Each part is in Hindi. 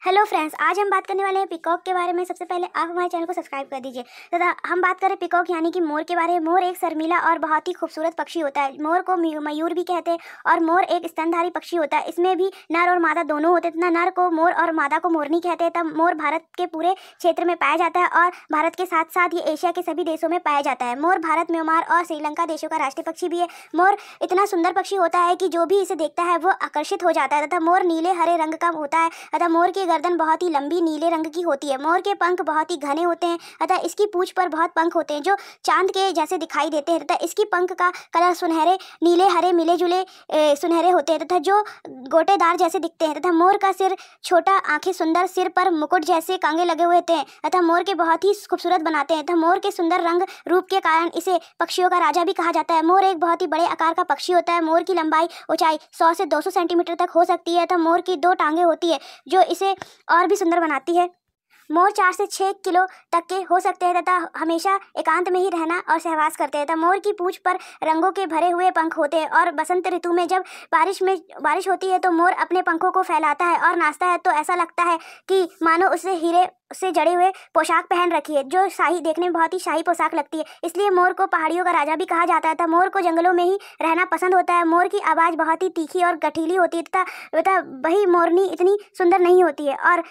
हेलो फ्रेंड्स, आज हम बात करने वाले हैं पीकॉक के बारे में। सबसे पहले आप हमारे चैनल को सब्सक्राइब कर दीजिए तथा हम बात करें पीकॉक यानी कि मोर के बारे में। मोर एक शर्मीला और बहुत ही खूबसूरत पक्षी होता है। मोर को मयूर भी कहते हैं और मोर एक स्तनधारी पक्षी होता है। इसमें भी नर और मादा दोनों होते हैं तथा नर को मोर और मादा को मोरनी कहते हैं। तब मोर भारत के पूरे क्षेत्र में पाया जाता है और भारत के साथ साथ ये एशिया के सभी देशों में पाया जाता है। मोर भारत, म्यांमार और श्रीलंका देशों का राष्ट्रीय पक्षी भी है। मोर इतना सुंदर पक्षी होता है कि जो भी इसे देखता है वो आकर्षित हो जाता है तथा मोर नीले हरे रंग का होता है तथा मोर की गर्दन बहुत ही लंबी नीले रंग की होती है। मोर के पंख बहुत ही घने होते हैं तथा इसकी पूंछ पर बहुत पंख होते हैं जो चांद के जैसे दिखाई देते हैं तथा इसकी पंख का कलर सुनहरे नीले हरे मिले जुले सुनहरे होते हैं तथा जो गोटेदार जैसे दिखते हैं तथा मोर का सिर छोटा, आंखें सुंदर, सिर पर मुकुट जैसे कांगे लगे हुए होते हैं तथा मोर के बहुत ही खूबसूरत बनाते हैं तथा मोर के सुंदर रंग रूप के कारण इसे पक्षियों का राजा भी कहा जाता है। मोर एक बहुत ही बड़े आकार का पक्षी होता है। मोर की लंबाई ऊंचाई 100 से 200 सेंटीमीटर तक हो सकती है तथा मोर की 2 टांगें होती है जो इसे और भी सुंदर बनाती है। मोर 4 से 6 किलो तक के हो सकते हैं तथा हमेशा एकांत में ही रहना और सहवास करते हैं तथा मोर की पूंछ पर रंगों के भरे हुए पंख होते हैं और बसंत ऋतु में जब बारिश होती है तो मोर अपने पंखों को फैलाता है और नाचता है तो ऐसा लगता है कि मानो उसे हीरे से जड़े हुए पोशाक पहन रखी है जो शाही देखने में बहुत ही शाही पोशाक लगती है। इसलिए मोर को पहाड़ियों का राजा भी कहा जाता है तथा मोर को जंगलों में ही रहना पसंद होता है। मोर की आवाज़ बहुत ही तीखी और गठीली होती है तथा वही मोरनी इतनी सुंदर नहीं होती है और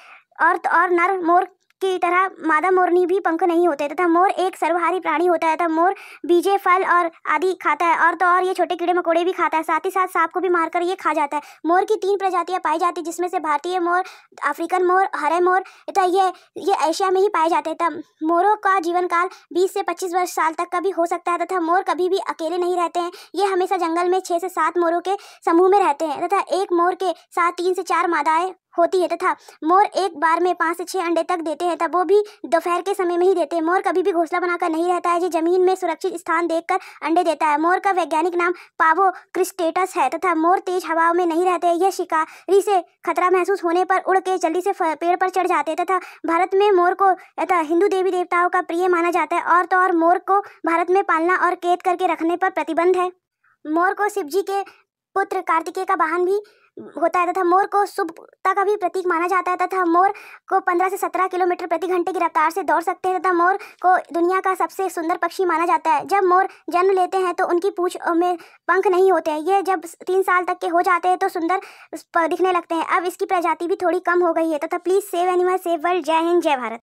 नर मोर की तरह मादा मोरनी भी पंख नहीं होते तथा मोर एक सर्वहारी प्राणी होता है तथा मोर बीजे, फल और आदि खाता है और तो और ये छोटे कीड़े मकोड़े भी खाता है। साथ ही साथ सांप को भी मारकर ये खा जाता है। मोर की 3 प्रजातियां पाई जाती है जिसमें से भारतीय मोर, अफ्रीकन मोर, हरे मोर तथा ये एशिया में ही पाए जाते हैं। तब मोरों का जीवन काल 20 से 25 साल तक का भी हो सकता है तथा मोर कभी भी अकेले नहीं रहते हैं। ये हमेशा जंगल में 6 से 7 मोरों के समूह में रहते हैं तथा एक मोर के साथ 3 से 4 मादाएं होती है तथा मोर एक बार में 5 से 6 अंडे तक देते हैं तब वो भी दोपहर के समय में ही देते हैं। मोर कभी भी घोंसला बनाकर नहीं रहता है, ये जमीन में सुरक्षित स्थान देखकर अंडे देता है। मोर का वैज्ञानिक नाम पावो क्रिस्टेटस है तथा मोर तेज हवाओं में नहीं रहते। यह शिकारी से खतरा महसूस होने पर उड़ के जल्दी से पेड़ पर चढ़ जाते हैं तथा भारत में मोर को हिंदू देवी देवताओं का प्रिय माना जाता है और तो और मोर को भारत में पालना और कैद करके रखने पर प्रतिबंध है। मोर को शिव जी के पुत्र कार्तिकेय का वाहन भी होता है तथा मोर को शुभता का भी प्रतीक माना जाता है तथा मोर को 15 से 17 किलोमीटर प्रति घंटे की रफ्तार से दौड़ सकते हैं तथा मोर को दुनिया का सबसे सुंदर पक्षी माना जाता है। जब मोर जन्म लेते हैं तो उनकी पूंछ में पंख नहीं होते हैं। ये जब 3 साल तक के हो जाते हैं तो सुंदर दिखने लगते हैं। अब इसकी प्रजाति भी थोड़ी कम हो गई है तथा please save animal save world. जय हिंद, जय भारत।